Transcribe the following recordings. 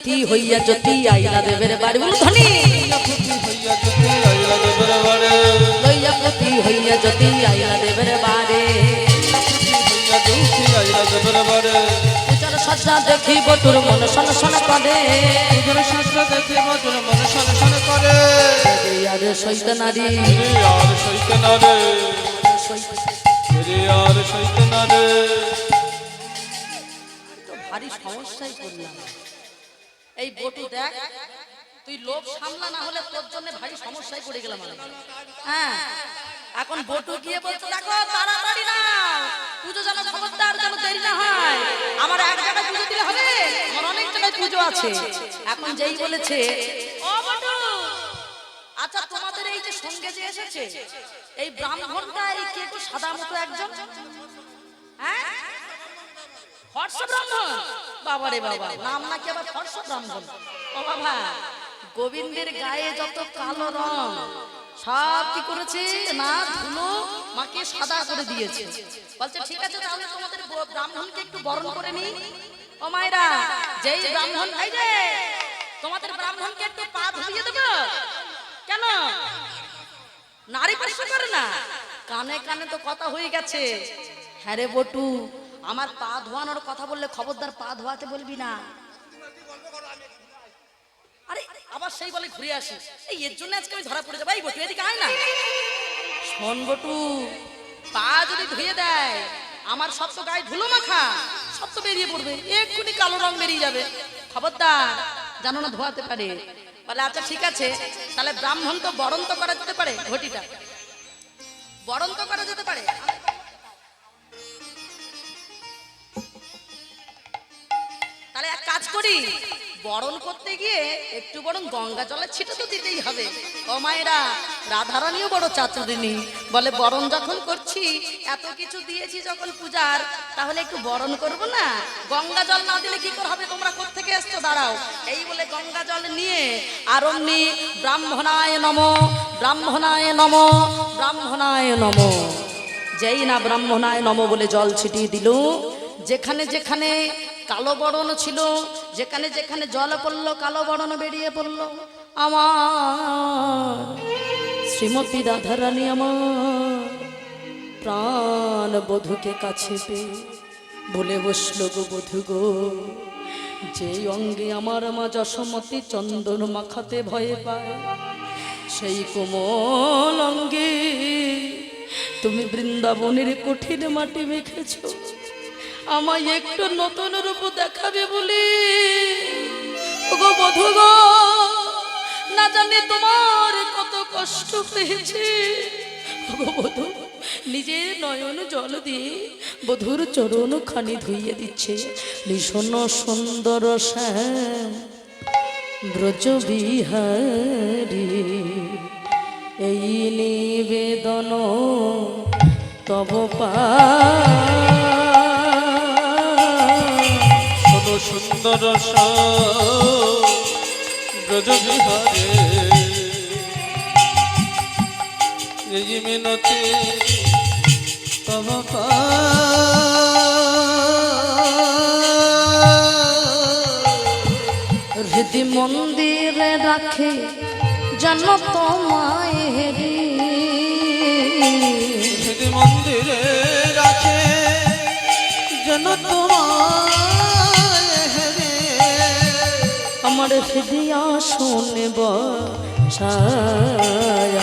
ती হইয়া জ্যোতি আইলা দেবের বাড়ি বল ধনী হইয়া জ্যোতি আইলা দেবের বাড়ি লইয়া প্রতি হইয়া জ্যোতি আইলা দেবের বাড়ি হইয়া জ্যোতি আইলা দেবের বাড়ি পূজার সজ্জা দেখি বটুর মন সন সন করে পূজার সজ্জা দেখি বটুর মন সন সন করে আর সইতে নারী আর সইতে নারে আর সইতে নারে তো ভারী সমস্যায় পড়লাম এই বটু দেখ তুই লোক সামলা না হলে তোর জন্য ভারী সমস্যায় পড়ে গেলাম আমি হ্যাঁ এখন বটু গিয়ে বলছে দেখো তাড়াতাড়ি না পুজো যেন খবরদার যেন দেরি না হয় আমার এক জায়গায় পুজো দিলে হবে আমার অনেক জায়গায় পুজো আছে এখন যেই বলেছে ও বটু আচ্ছা তোমাদের এই যে সঙ্গে যে এসেছে এই ব্রাহ্মণটা এই কে একটু সাদা মতো একজন হ্যাঁ ফর্স ব্রাহ্মণ বাবারে বাবা নাম নাকি আবার ফর্স ব্রাহ্মণ ও বাবা গোবিন্দের গায়ে যত কালো রং সব কি করেছে না ধুলো মাকে সাদা করে দিয়েছে বলছে ঠিক আছে তাহলে তোমাদের ব্রাহ্মণকে একটু বরণ করে নি ও মায়েরা যেই ব্রাহ্মণ এই যে তোমাদের ব্রাহ্মণকে একটু পা ধুইয়ে দেবো কেন নারী পরিষ্কার করে না কানে কানে তো কথা হয়ে গেছে হ্যাঁ রে বটু আমার পা ধোয়ানোর কথা বললে খবরদার পা ধোয়াতে বলবি না আরে আবার সেই বলে ঘুরে আসি এই এর জন্য আজকে আমি ধরা পড়ে যাবো এই বটু এদিকে আয় না শোন বটু পা যদি ধুয়ে দেয় আমার সব তো গায়ে ধুলো মাখা সব তো বেরিয়ে পড়বে এক্ষুনি কালো রং বেরিয়ে যাবে খবরদার জানো না ধোয়াতে পারে বলে আচ্ছা ঠিক আছে তাহলে ব্রাহ্মণ তো বরণ তো করা যেতে পারে ঘটিটা বরণ তো করা যেতে পারে তাহলে এক কাজ করি বরণ করতে গিয়ে একটু বরং গঙ্গা জলের ছিটা তো দিতেই হবে ও মায়েরা রাধারানীও বড় চাতুরিনী বলে বরণ যখন করছি এত কিছু দিয়েছি যখন পূজার তাহলে একটু বরণ করব না গঙ্গা জল না দিলে কি করে হবে তোমরা কোত্থেকে এসছো দাঁড়াও এই বলে গঙ্গা জল নিয়ে আর অমনি ব্রাহ্মণায় নমঃ ব্রাহ্মণায় নমঃ ব্রাহ্মণায় নমঃ যেই না ব্রাহ্মণায় নমঃ বলে জল ছিটিয়ে দিল যেখানে যেখানে কালো বরণ ছিল যেখানে যেখানে জল পড়লো কালো বরণ বেরিয়ে পড়লো আমার শ্রীমতী রাধারানী আমার প্রাণ বধূকে কাছে পেয়ে বলে বসলো গো বধূ গো যেই অঙ্গে আমার মা যশোমতী চন্দন মাখাতে ভয় পায় সেই কোমল অঙ্গে তুমি বৃন্দাবনের কঠিন মাটি মেখেছো আমায় একটু নতুন রূপ দেখাবে বলে ওগো বধূ গো না জানি তোমার কত কষ্ট পেয়েছে ওগো বধূ নিজের নয়ন জল দিয়ে বধূর চরণ খানি ধুইয়ে দিচ্ছে ভীষণ সুন্দর শ্যাম ব্রজ বিহারী এই নিবেদন তব পা সুন্দর ব্রজ বিহারে এই মিনতি তব হৃদি মন্দিরে রাখে যেন তোমায় হেরি হৃদি মন্দিরে রাখে যেন তোমায় আমার হৃদয় শুনে বসায়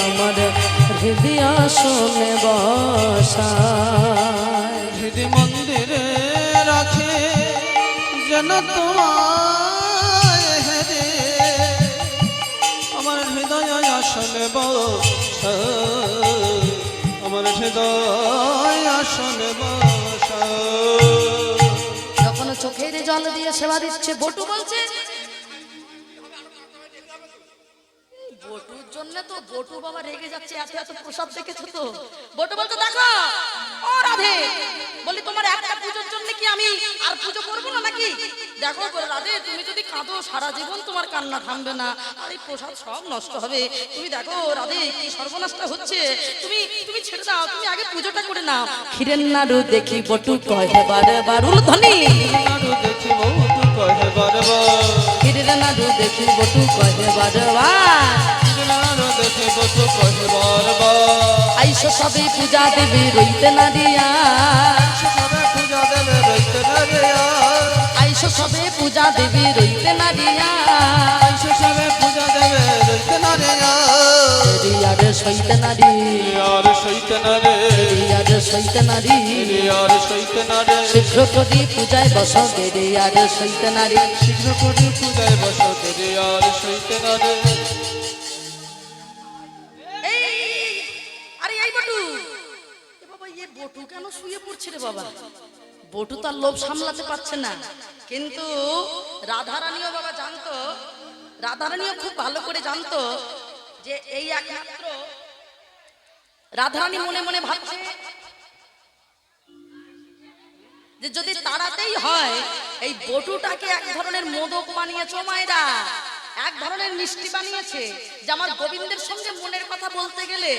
আমার হৃদয় শুনে বসায় হৃদি মন্দিরে রাখে যেন তোমায় হেরে আমার হৃদয় আসলে বসায় আমার হৃদয় আসলে বসায় যখন চোখের জল দিয়ে সেবা দিচ্ছে বটু বলছে বটুর জন্য তো বটু বাবা রেগে যাচ্ছে এত এত প্রসাদ দেখেছো তো বটু বলতো দেখো ও রাধে বলি তোমার একটা পুজোর জন্য কি আমি আর পুজো করবো না নাকি দেখো রাধে তুমি যদি কাঁদো সারা জীবন তোমার কান্না থামবে না আর এই প্রসাদ সব নষ্ট হবে তুমি দেখো রাধে কি সর্বনাশটা হচ্ছে তুমি তুমি ছেড়ে দাও তুমি আগে পুজোটা করে নাও ক্ষীরের নাড়ু দেখি বটু কয় বারে বারুল ধ্বনি নাড়ু দেখি বটু কহে বারবার ক্ষীরের নাড়ু দেখি বটু কহে বারবার নাড়ু দেখে বটু কহে বারবার আইসো সবে পূজা দেবে রইতে না দিয়া সবে পূজা দেবে রইতে না রিয়া আইসো সবে পূজা দেবে রইতে না দিয়া সবে পূজা দেবে রইতে না রিয়া রিয়ার সইতে নারী আর সইতে না রে রিয়ার সইতে নারী আর সইতে না রে শীঘ্র করি পূজায় বস রিয়ার সইতে নারী শীঘ্র করে পূজায় বসো রে আর সইতে না রে আরে এই বটু এ বাবা এ বটু কেন শুয়ে পড়ছে রে বাবা বটু তার লোভ সামলাতে পারছে না কিন্তু রাধারানীও বাবা জানতো রাধারানীও খুব ভালো করে জানতো যে এই একমাত্র রাধারানী মনে মনে ভাবছে যে যদি তাড়াতেই হয় এই বটুটাকে এক ধরনের মোদক বানিয়েছো মায়েরা এক ধরনের মিষ্টি বানিয়েছে যে আমার গোবিন্দের সঙ্গে মনের কথা বলতে গেলে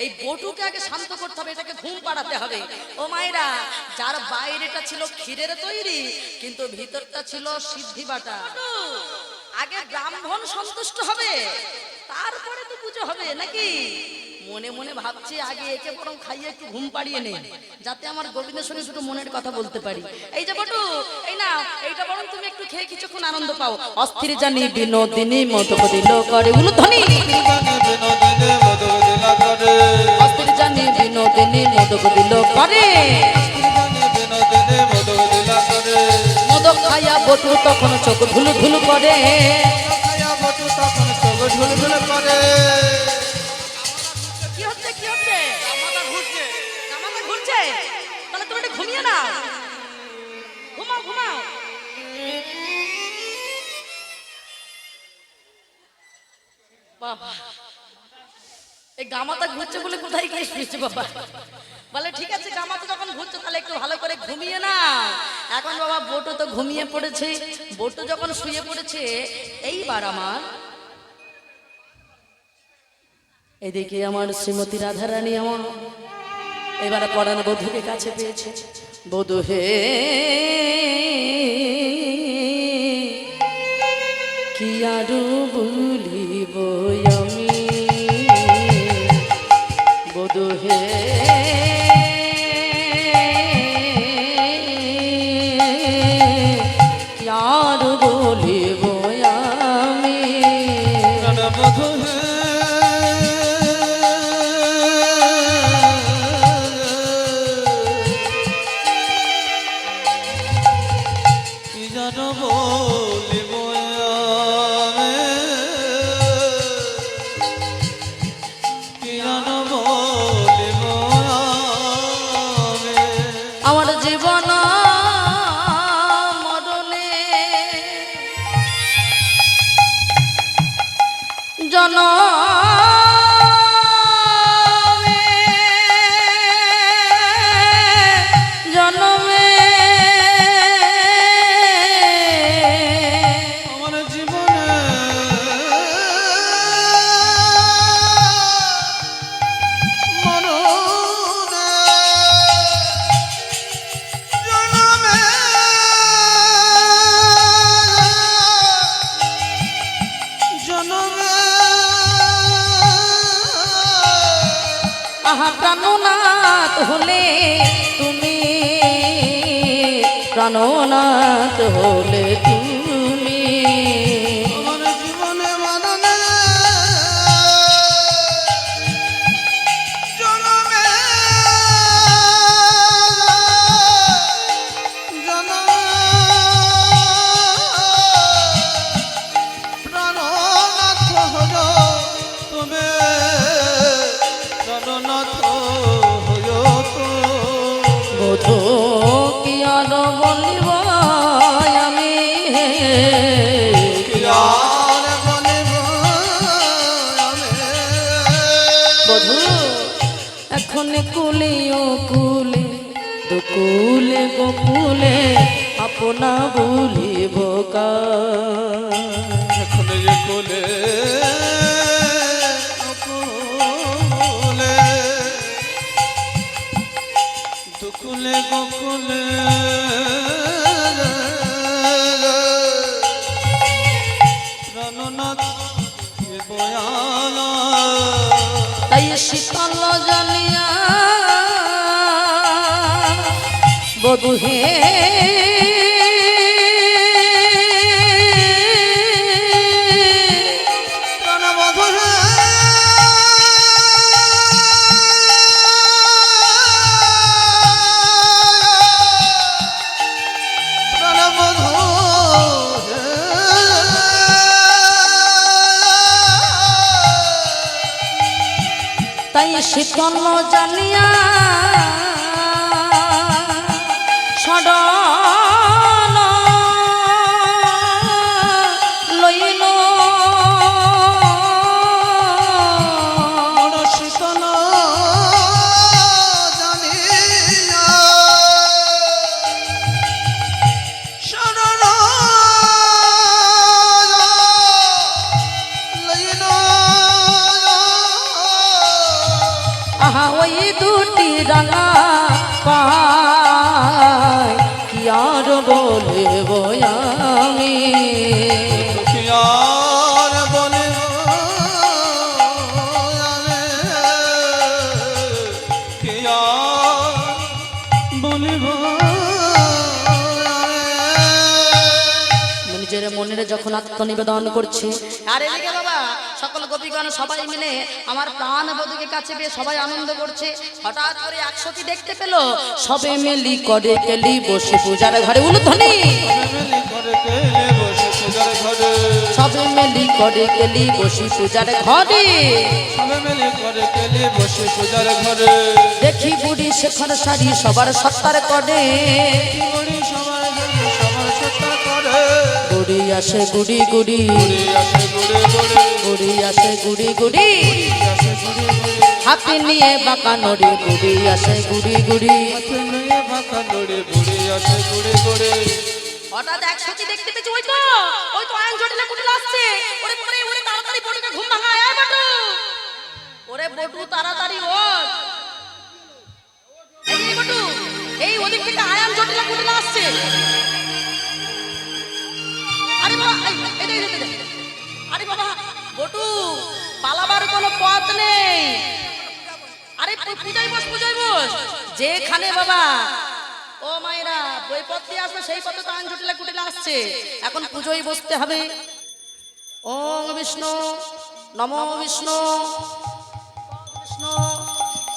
এই বটুকে আগে শান্ত করতে হবে এটাকে ঘুম পাড়াতে হবে ও মায়েরা যার বাইরেটা ছিল ক্ষীরের তৈরি কিন্তু ভিতরটা ছিল সিদ্ধি বাটা আগে ব্রাহ্মণ সন্তুষ্ট হবে তারপরে তো পুজো হবে নাকি মনে মনে ভাবছি আগে একে বরং খাইয়ে একটু ঘুম পাড়িয়ে নেই যাতে আমার গোবিন্দের সঙ্গে শুধু মনের কথা বলতে পারি এই যে বটু এই না এইটা বরং তুমি একটু খেয়ে কিছুক্ষণ আনন্দ পাও অস্থির জানি বিনোদিনী মদক দিল করে উলুধ্বনি বিনোদিনী মদক দিলা করে অস্থির জানি বিনোদিনী মদক দিল করে বিনোদিনী মদক দিলা করে মদক খাইয়া বটু তখন চোখ ঢুলু ঢুলু করে খায়া বটু তখন চোখ ঢুল ঢুল করে কি হচ্ছে জামাটা ঘুরছে তাহলে তুমি একটু ঘুমিয়ে নাও ঘুমাও বাবা এই গামাতা ঘুরছে বলে কোথায় গিয়ে শুয়েছে বাবা বলে ঠিক আছে গামাতা যখন ঘুরছে তাহলে একটু ভালো করে ঘুমিয়ে না এখন বাবা বটু তো ঘুমিয়ে পড়েছে বটু যখন শুয়ে পড়েছে এইবার আমার এদিকে আমার শ্রীমতী রাধারানী আমার এবারে পরাণ বধূকে কাছে পেয়েছে বধূ হে কি আরো বলিব আমি বধূ হে কি আরো বলিব আমি বধূ আমার জীবন মরণে জনমে আমার জীবনে আহা প্রাণনাথ হলে তুমি প্রাণনাথ হলে তুমি আমার জীবনে মরণে জনমে প্রাণনাথ হলো তুমি প্রাণনাথ হলো তো বধূ কি আর বলিব আমি আর বলিব আমি বধূ এখন কুলে ও কুলে দুকুলে গোকুলে আপনা বলিব কা এখন যে কোলে অকুলে দুকুলে গোকুলে তাই শীতল জানিয়া বধূ হে তাই শীতল জানিয়া সডল লইল শীতল জানিয়া সরল লইল আহা ওই দুটি রাঙা পায় কি আর বলব আমি আর বলিব কি আর বলিব নিজের মনের যখন আত্মনিবেদন করছে আরে এদিকে বাবা সকল গোপীগণ সবাই মিলে আমার প্রাণ বধূকে কাছে পেয়ে সবাই আনন্দ করছে হঠাৎ করে একসখী দেখতে পেল সবে মিলি করে কেলি বসে পূজার ঘরে উলুধ্বনি সবে মিলি করে কেলি বসে পূজার ঘরে দেখি বুড়ি শেখর সারি সবার সত্তার করে গুড়ি আসে গুড়ি গুড়ি গুড়ি আসে গুড়ি গুড়ি হাতে নিয়ে বাঁকা নড়ি গুড়ি আসে গুড়ি গুড়ি হঠাৎ একসাথে দেখতে পেয়েছি ওই তো আয়ন জটিলা কুটিলা আসছে ওরে ওরে ওরে তাড়াতাড়ি বটুকে ঘুম ভাঙা আয় বটু ওরে বটু তাড়াতাড়ি ওঠ এই বটু এই ওদিক থেকে আয়ন জটিলা কুটিলা আসছে আরে বাবা এই আরে বাবা বটু পালাবার কোনো পথ নেই আরে পূজায় বস যেখানে বাবা ও মায়েরা বই পথ দিয়ে আসবে সেই পথে তো আইন জটিলা কুটিলা আসছে এখন পুজোয় বসতে হবে ওম বিষ্ণু নমো বিষ্ণু বিষ্ণু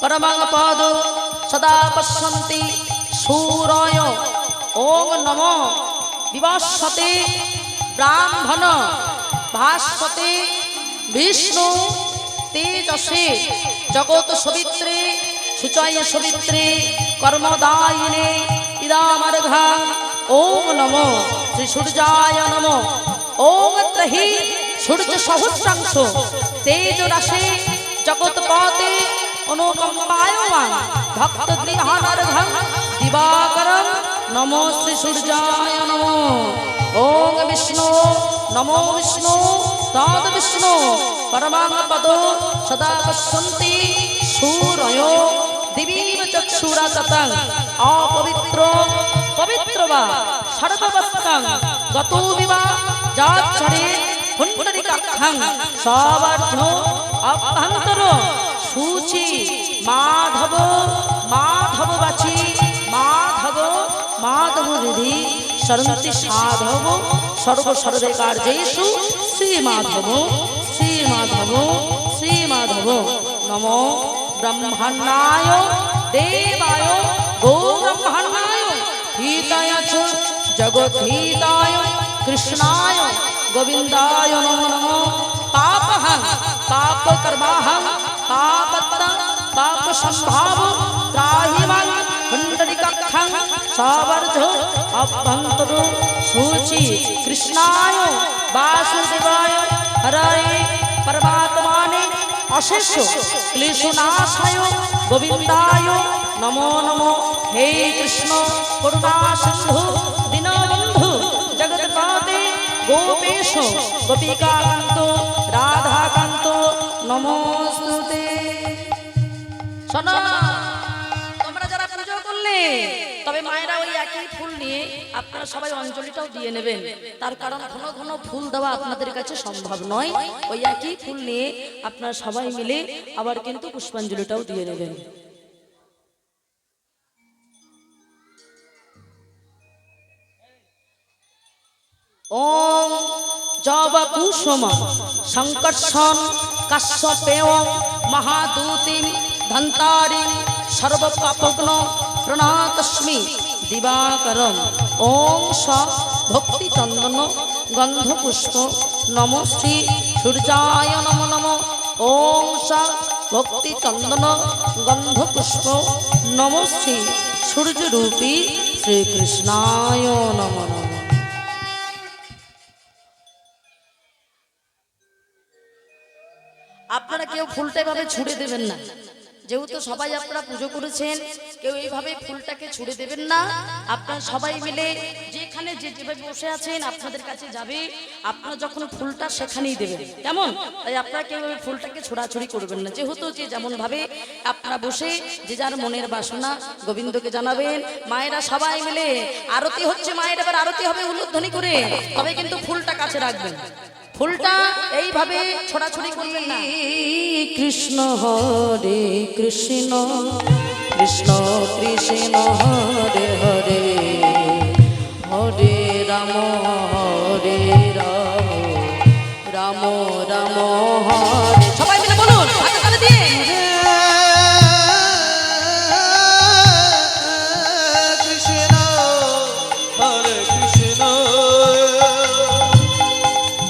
পরমাং পদ সদা পশ্যন্তি সূরয় ওম নমো বিভাসতে ব্রাহ্মণ ভাস্বতে বিষ্ণু তেজসে জগৎ সবিত্রে সুচয় সবিত্রে কর্মদায়িনে ইদামর্ঘা ওম নমো শ্রী সূর্যায় নমো ওম ত্রহি সূর্য সহস্রাংশ তেজ রাশে জগৎপতে অনুকম্পায়মান ভক্ত গৃহানর্ঘং দিবাকরং নমো শ্রী সূর্যায় নমো ওম বিষ্ণু নমো বিষ্ণু তদ বিষ্ণু পরমাং পদ সদা পশ্যন্তি সূরয় দিবীব চক্ষুরা ততং অপবিত্র পবিত্র বা সর্ববস্তং গতো বিবা যাচ্ছরে পুণ্ডরিকাক্ষং সবার্থ অভ্যন্তর সূচি মাধব মাধব বাচি মাধব মাধব হৃদি সরন্তি সাধব সর্ব সর্বে কার্যেষু শ্রী মাধব শ্রী মাধব শ্রী মাধব নমো ব্রহ্মণ্যায় দেবায় গো ব্রহ্মণ্যায় হিতায় চ জগদ্ধিতায় কৃষ্ণায় গোবিন্দায় নমো নমো পাপহং পাপকর্মাহং পাপত্তং পাপ সম্ভাব ত্রাহি মাং পুণ্ডরিকাক্ষং সবর্ধ অভ্যন্তর সূচি কৃষ্ণায় বাসুদেবায় হরয়ে পরমাত্মানে অশেষ ক্লেশনাশায় গোবিন্দায় নমো নমো হে কৃষ্ণ করুণা সিন্ধু দীনবন্ধু জগৎপতে গোপেশ গোপিকাকান্ত রাধাকান্ত নমস্তুতে। শোনো তোমরা যারা পুজো করলে তবে মায়েরা ওই একই ফুল নিয়ে আপনারা সবাই অঞ্জলিটাও দিয়ে নেবেন। তার কারণ ঘন ঘন ফুল দেওয়া আপনাদের কাছে সম্ভব নয়। ওই একই ফুল নিয়ে আপনারা সবাই মিলে আবার কিন্তু পুষ্পাঞ্জলিটাও দিয়ে নেবেন। ওম জবকুসুম সংকর্ষণ কাশ্যপেয় মহাদূতিং ধন্তারিং সর্বপাপগ্ন প্রণাতস্মি দিবাকরম। ওম স ভক্তি চন্দন গন্ধপুষ্প নমশ্রী সূর্যায় নমো নমঃ। ওম স ভক্তি চন্দন গন্ধপুষ্প নমশ্রী সূর্যরূপী শ্রীকৃষ্ণায় নমো নমঃ। আপনারা কেউ ফুলটা এভাবে ছুঁড়ে দেবেন না, যেহেতু সবাই আপনারা পুজো করেছেন, কেউ এইভাবে ফুলটাকে ছুঁড়ে দেবেন না। আপনারা সবাই মিলে যেখানে যেভাবে বসে আছেন আপনাদের কাছে যাবে, আপনারা যখন ফুলটা সেখানেই দেবেন, কেমন? তাই আপনারা কেউ ফুলটাকে ছোড়াছুড়ি করবেন না, যেহেতু যে যেমন ভাবে আপনারা বসে যে যার মনের বাসনা গোবিন্দকে জানাবেন। মায়েরা সবাই মিলে আরতি হচ্ছে, মায়ের এবার আরতি হবে উলুধ্বনি করে, তবে কিন্তু ফুলটা কাছে রাখবেন, ফুলটা এইভাবে ছোড়াছুড়ি করবেন না। কৃষ্ণ হরে কৃষ্ণ কৃষ্ণ কৃষ্ণ হরে হরে হরে রাম হরে রাম রাম রাম হরে। সবাই মিলে বলুন হাতে তালি দিয়ে। কৃষ্ণ হরে কৃষ্ণ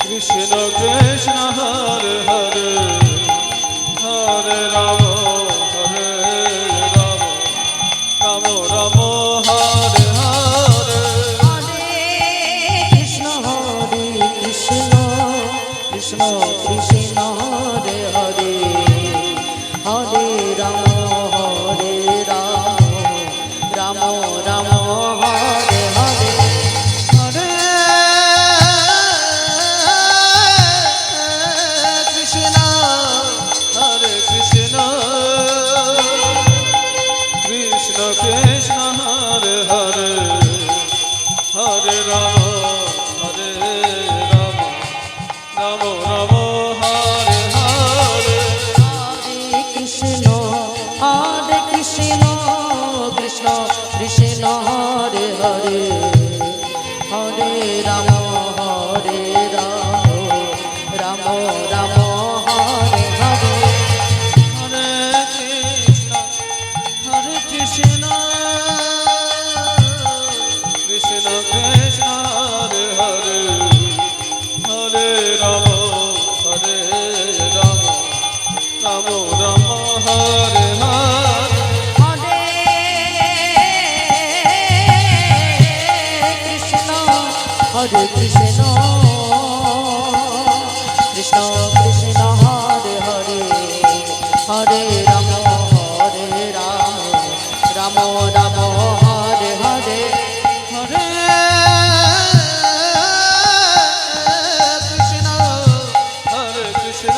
কৃষ্ণ কৃষ্ণ হরে হরে হরে রাম হরে রাম রাম রাম হরে হরে। হরে কৃষ্ণ হরে কৃষ্ণ কৃষ্ণ কৃষ্ণ হরে হরে হরে রাম হরে রাম রাম রাম হরে হরে। হরে কৃষ্ণ হরে কৃষ্ণ কৃষ্ণ কৃষ্ণ হরে হরে হরে রাম হরে রাম রাম রাম হরে হরে। হরে কৃষ্ণ কৃষ্ণ কৃষ্ণ হরে হরে হরে রাম হরে রাম রাম রাম হরে হরে। হরে কৃষ্ণ কৃষ্ণ কৃষ্ণ হরে হরে হরে রাম হরে রাম রাম রাম হরে হরে। হরে কৃষ্ণ কৃষ্ণ কৃষ্ণ হরে হরে হরে রাম রাম রাম হরে হরে। হরে কৃষ্ণ কৃষ্ণ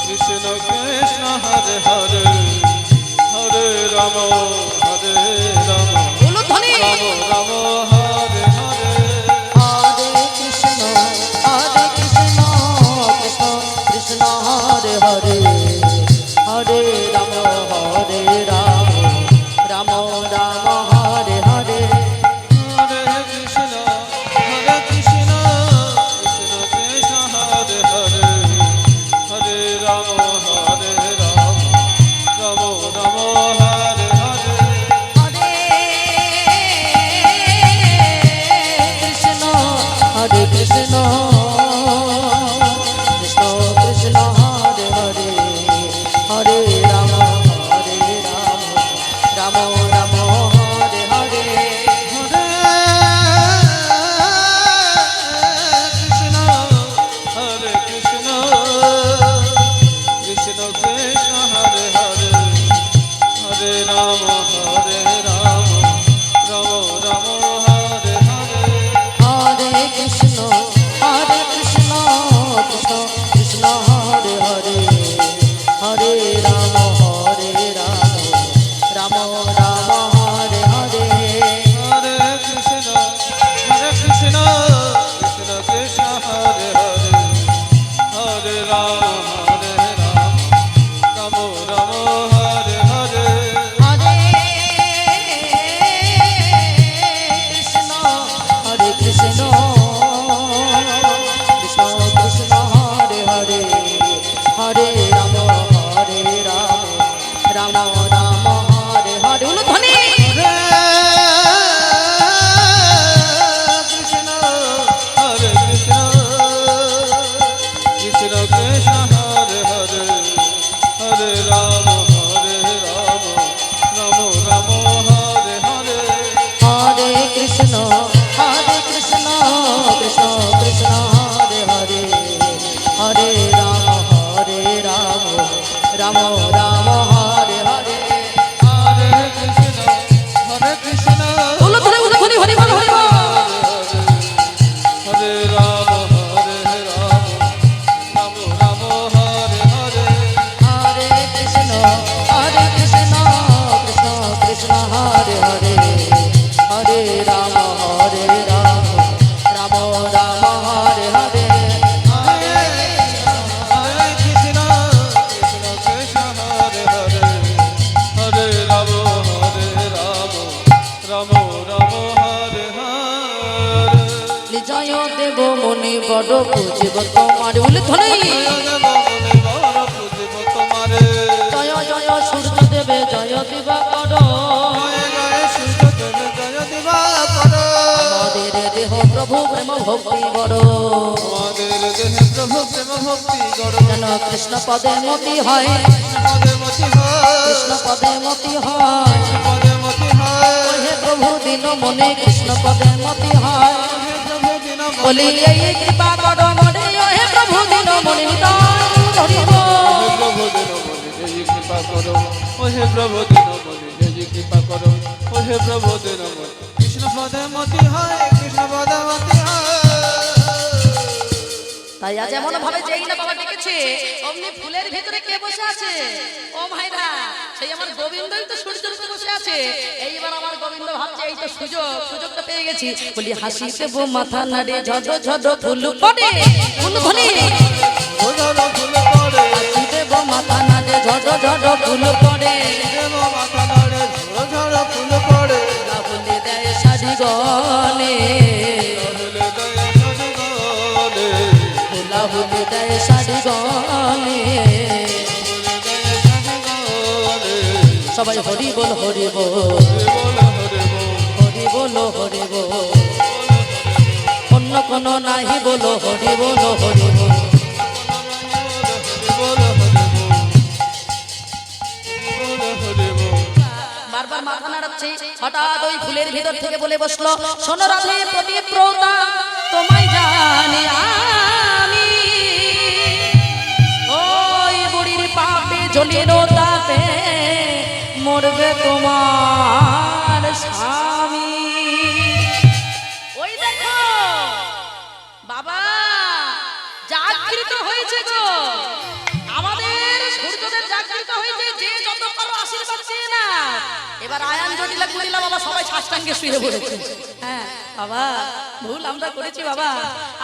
কৃষ্ণ কৃষ্ণ হরে হরে হরে রাম হরে রাম উলুধ্বনি। রাম রাম হরে হরে। হরে কৃষ্ণ কৃষ্ণ কৃষ্ণ হরে হরে হরে রাম রাম রাম হরে হরে। হরে কৃষ্ণ কৃষ্ণ কৃষ্ণ কৃষ্ণ হরে হরে হরে রাম রাম রাম হরে হরে। হরে কৃষ্ণ কৃষ্ণ কৃষ্ণ কৃষ্ণ হরে হরে হরে রাম রাম রাম হরে হরে। হরে কৃষ্ণ কৃষ্ণ কৃষ্ণ কৃষ্ণ হরে হরে হরে রাম রাম রাম হরে হরে। হরে কৃষ্ণ বড় পুজিব তোমার বলে ধনী বড় পুজিব তোমারে জয় জয় সূর্য দেবে জয় দিবা কর জয় জয় সূর্য দেবে জয় দিবাকর আমাদের দেহ প্রভু প্রেম ভক্তি বড় আমাদের দেহে প্রভু প্রেম ভক্তি গড় যেন কৃষ্ণ পদে মতি হয় পদে মতি হয় কৃষ্ণ পদে মতি হয় পদে মতি হয় হে প্রভু দিন মনে কৃষ্ণ পদে মতি হয় হে প্রভু দিন বলি এই কৃপা কর মনে হে প্রভু দিন মনে নিতাই ধরিব হে প্রভু দিন মনে এই কৃপা করো ও হে প্রভু দিন মনে এই কৃপা করো ও হে প্রভু দিন মনে কৃষ্ণ পদে মতি হয় কৃষ্ণ পদে মতি হয় তাই আজ এমন ভাবে যেই না বাবা ডেকেছে অমনি ফুলের ভিতরে কে বসে আছে ও ভাইরা সেই আমার গোবিন্দই তো সূর্যের উপরে বসে আছে এইবার আমার গোবিন্দ ভাবছে এই তো সুযোগটা পেয়ে গেছি বলি হাসিতে বো মাথা নাড়ে ঝড় ঝড় ফুল পড়ে ফুল ধনে ঝড় ফুল পড়ে হাসিতে বো মাথা নাড়ে ঝড় ঝড় ফুল পড়ে দেব মাথা নাড়ে ঝড় ঝড় ফুল পড়ে বলে দেয় সাজি গনে বলে দয়া সজগনে ভোলা বলে দেয় সাজি গনে বলে দয়া সজগনে সবাই হরি বল হরি বল হরে বল হরি বল হরি বল অন্য কোনো নাহি বলো হরি বল হরি বল বারবার মাথা নাড়াচ্ছে হঠাৎ ওই ফুলের ভিতর থেকে বলে বসলো শোনো রাধে পতিব্রতা তোমায় জানি আমি ওই বুড়ির পাপে জ্বলিল তাপে মরবে তোমার স্বামী ওই দেখো বাবা জাগৃত হয়েছে গো আমাদের সূর্যদেব জাগৃত হয়েছে যে যত পারো আশীর্বাদ চেয়ে না এবার আয়ান জটিলা কুড়িলা বাবা সবাই সাষ্টাঙ্গে শুয়ে পড়েছে হ্যাঁ বাবা ভুল আমরা করেছি বাবা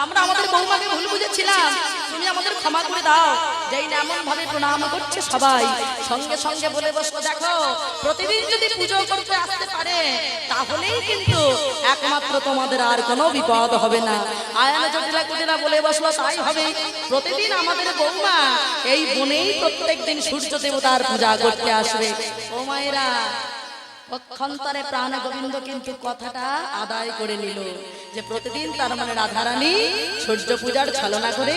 আমরা আমাদের বৌমাকে ভুল বুঝেছিলাম তুমি আমাদের ক্ষমা করে দাও যেই না এমন ভাবে প্রণাম করছে সবাই সঙ্গে সঙ্গে বলে বসো দেখো প্রতিদিন যদি পুজো করতে আসতে পারে তাহলেই কিন্তু একমাত্র তোমাদের আর কোনো বিপদ হবে না আয়ান জটিলা কুটিলা বলে বসলো তাই হবে প্রতিদিন আমাদের বৌমা এই বনেই প্রত্যেকদিন সূর্য দেবতার পূজা করতে আসবে ও মায়েরা পক্ষান্তরে প্রাণ গোবিন্দ কিন্তু কথাটা আদায় করে নিল যে প্রতিদিন তার মানে রাধারানী সূর্য পূজার ছলনা করে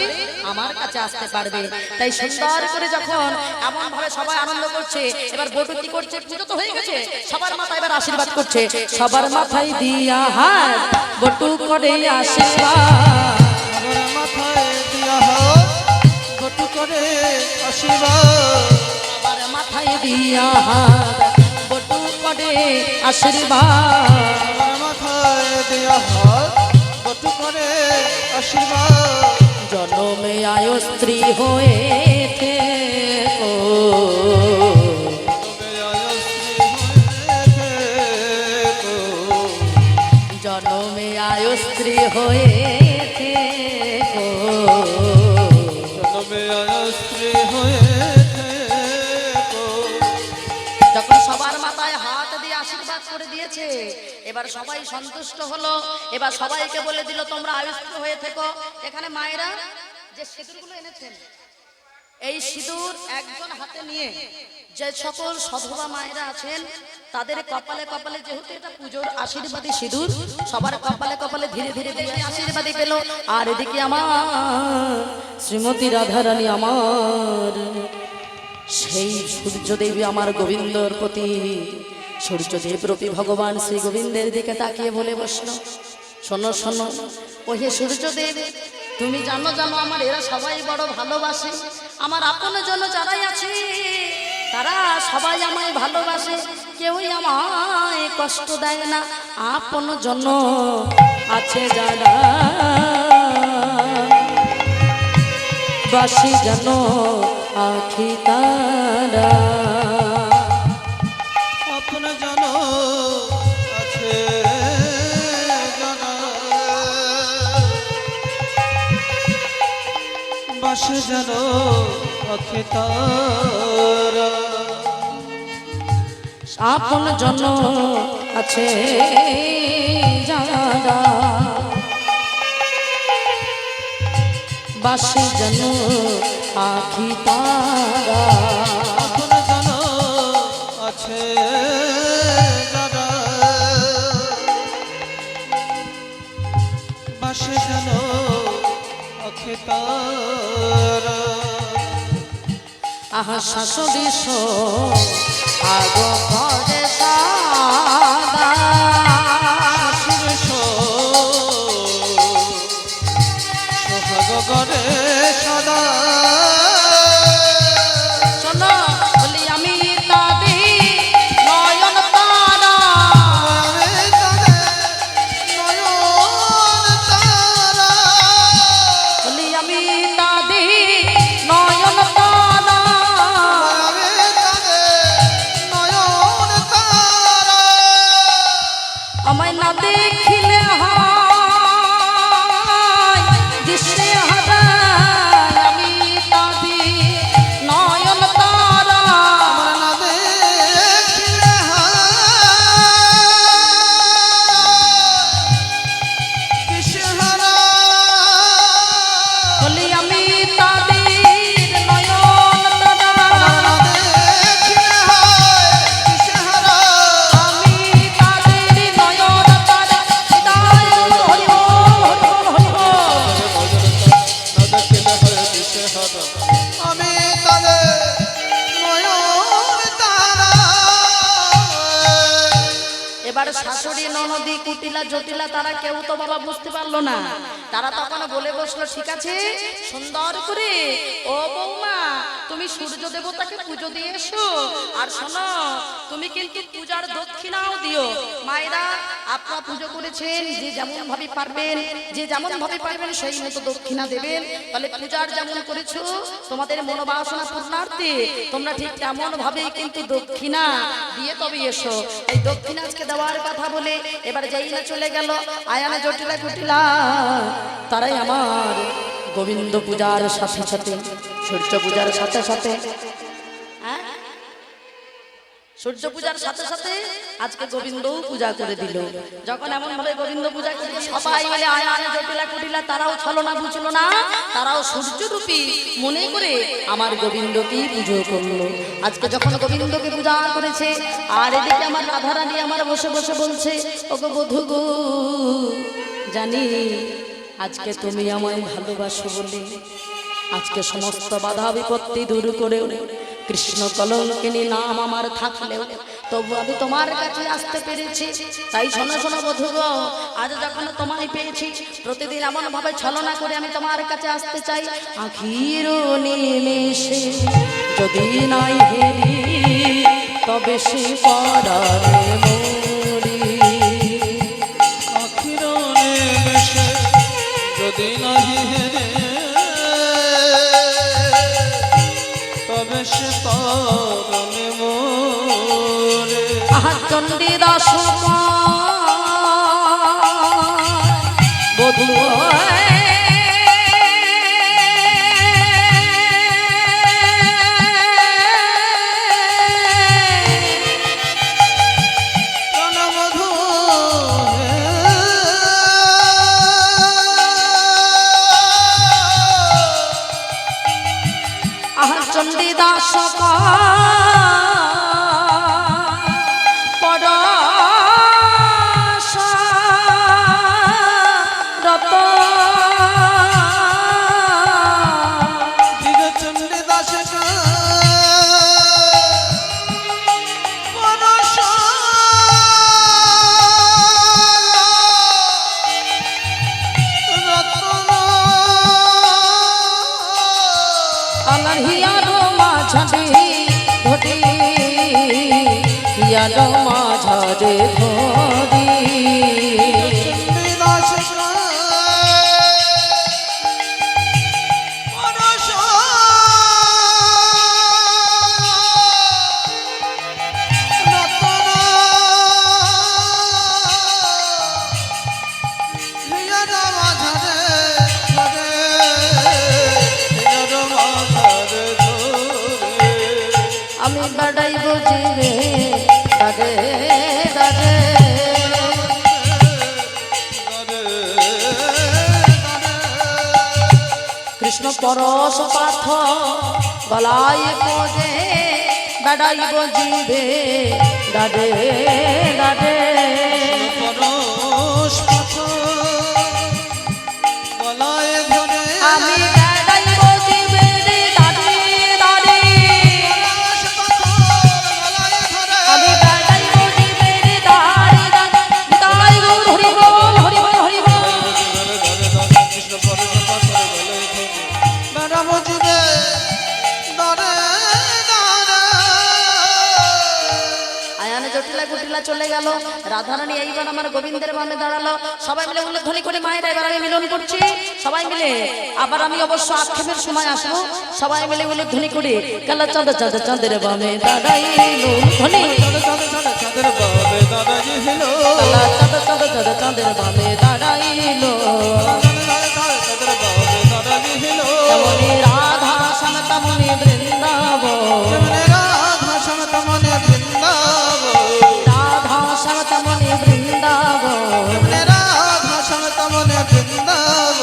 আমার কাছে আসতে পারবে তাই সুন্দর করে যখন এমন ভাবে সবাই আনন্দ করছে এবার বটু কি করছে পুজো তো হয়ে গেছে সবার মাথায় এবার আশীর্বাদ করছে সবার মাথায় দিয়া হাত বটু করে আশীর্বাদ আমার মাথায় দিয়া হাত বটু করে আশীর্বাদ সবার মাথায় দিয়া হাত বটু করে আশীর্বাদ আমার মাথায় দিয়া হাত বটু করে আশীর্বাদ জনমে আয় স্ত্রী হয়ে থেকো জনমে আয় স্ত্রী হয়ে থেকো যখন সবার মাথায় হাত দিয়ে আশীর্বাদ করে দিয়েছে এবার সবাই সন্তুষ্ট হলো এবার সবাইকে বলে দিল তোমরা আয়ুষ্ঠ হয়ে থেকো এখানে মায়েরা যে সিঁদুরগুলো এনেছেন এই সিঁদুর একজন হাতে নিয়ে যে সকল সধবা মায়েরা আছেন তাদের কপালে কপালে যেহেতু এটা পুজোর আশীর্বাদী সিঁদুর সবার কপালে কপালে ধীরে ধীরে ধীরে আশীর্বাদী পেল আর এদিকে আমার শ্রীমতী রাধারানী আমার সেই সূর্যদেবী আমার গোবিন্দর প্রতি সূর্যদেব রূপী ভগবান শ্রী গোবিন্দের দিকে তাকিয়ে বলে বসলো শোনো শোনো ও হে সূর্যদেব তুমি জানো জানো আমার এরা সবাই বড় ভালোবাসে আমার আপন জন যারাই আছে তারা সবাই আমায় ভালোবাসে কেউই আমায় কষ্ট দেয় না আপন জন আছে যারা বাসি জানো আখি তারা আপন জানো আছে জানা বাসে জানো আখি তারা আপন জন আছে যারা বাসে যেন আখি তারা এখন যেন আছে যারা বাসে যেন আখি তারা আহা শাশুড়ি আগ ঘরে সাদা সোহাগ করে সদা শোনো বলি আমি তাদের নয়ন তারা আমি তাদের নয়ন তারা বলি আমি তাদের নয়ন তারা আমি তাদের নয়ন তারা আমায় না দেখিলে হয় দিশে হারায় আমি তাদের নয়ন তারা আমার না দেখিলে দিশেহারা বলি আমি তাদের নয়ন তারা দেখিলে দিশেহারা আমি তাদের নয়ন তারা হৃদয় হরি বল, হরি বল, হরি বল। আমি তাদের নয়ন তারা এবার শাশুড়ি ননদি কুটিলা জটিলা তারা কেউ তো বাবা বুঝতে পারলো না। তারা তখন বলে বসলো ঠিক আছে সুন্দর করে ও বৌমা তুমি সূর্য দেবতাকে পুজো দিয়ে এসো আর শোনো তুমি কিন্তু পূজার দক্ষিণাও দিও। মায়েরা আপনারা পুজো করেছেন যে যেমন ভাবে পারবেন সেই মতো দক্ষিণা দেবেন। তাহলে পূজার যেমন করেছো তোমাদের মনোবাসনা পূর্ণার্থে তোমরা ঠিক তেমন ভাবেই কিন্তু দক্ষিণা দিয়ে তবে এসো। এই দক্ষিণা আজকে দেওয়ার কথা বলে এবার যেই না চলে গেল আয়ানা জটিলা কুটিলা তারাই আমার গোবিন্দ পূজার সাথে সাথে সূর্য পূজার সাথে সাথে হ্যাঁ সূর্য পূজার সাথে সাথে আজকে গোবিন্দও পূজা করে দিল। যখন এমন ভাবে গোবিন্দ পূজা করলো সবাই মিলে আয়ানা জটিলা কুটিলা তারাও ছলনা বুঝলো না, তারাও সূর্যরূপী মনে করে আমার গোবিন্দকেই পুজো করলো। আজকে যখন গোবিন্দকে পূজা করেছে আর এদিকে আমার রাধারানী আমার বসে বসে বলছে ওগো বধূ গো জানি আজকে তুমি আমায় ভালোবাসো বলে আজকে সমস্ত বাধা বিপত্তি দূর করে কৃষ্ণ কলঙ্কিনী নাম আমার থাকলেও তবু আমি তোমার কাছে আসতে পেরেছি। তাই শোনো শোনো বধূ গো আজ যখন তোমায় পেয়েছি প্রতিদিন এমন ভাবে ছলনা করে আমি তোমার কাছে আসতে চাই। আখির নিমেষে যদি নাই হেরি তবে সে পরাণে মরি আখির নিমেষে যদি নাহি হেরে তবে সে পরমে মোরে আহা চণ্ডী দাস বধূ প্রণবধূ আহা চণ্ডী দাস রত দিগ চণ্ডী দাস আমার হিয়ার মাঝারে ধরি হিয়ার মাঝারে ধরি আমি বাড়াই বুঝিবে দাগে দাগে কৃষ্ণ পরশ পার্থ গলায় পদে দাঁড়াইব জিবে দাদে দাদে পরশ পাথর গলায় ধরে আমি দাঁড়াইব জিবে দাদে দাদে পরশ পাথর গলায় ধরে আমি দাঁড়াইব জিবে দাদে দাদে হরি বল হরি বল হরি বল কৃষ্ণ পরশ পাথর গলায় ধরে দাঁড়াবো জিবে দাঁড়ে দাঁড়ে আয়ানে জটিলা কুটিলা চলে গেল রাধারানী এইবার আমার গোবিন্দের বামে দাঁড়ালো সবাই মিলে বললে ধ্বনি করে মায়ের এবার আমি মিলন করছি সবাই মিলে আবার আমি অবশ্য আক্ষেপের সময় আসবো সবাই মিলে বলে ধ্বনি করে কালা চাঁদ চাঁদ চাঁদের বামে দাঁড়াইলো ধ্বনি চাঁদের বাবে দাদাজি হিলো কালা চাঁদ চাঁদ চাঁদ চাঁদের বামে দাঁড়াইলো চাঁদের বাবে দাদাজি হিলো তেমনি রাধা সনতমনি বৃন্দাব রাধা সমতমনে বৃন্দাব রাধা সনতমনি বৃন্দাব রাধা সমতমনে বৃন্দাব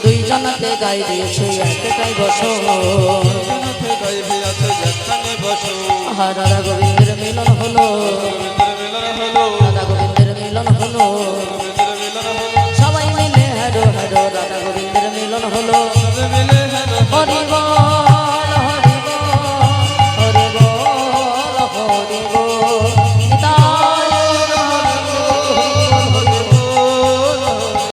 দুইজনতে গাই দিয়েছে একটাই বসো জনতে গাইবে আছে যেখানে বসো রাধা গোবিন্দের মিলন হলো গোবিন্দের মিলন হলো রাধা গোবিন্দের মিলন হলো গোবিন্দের মিলন হলো সবাই মিলে হ্যারো হ্যারো রাধা গোবিন্দের মিলন হলো সবে মিলে হ্যালো হরি বল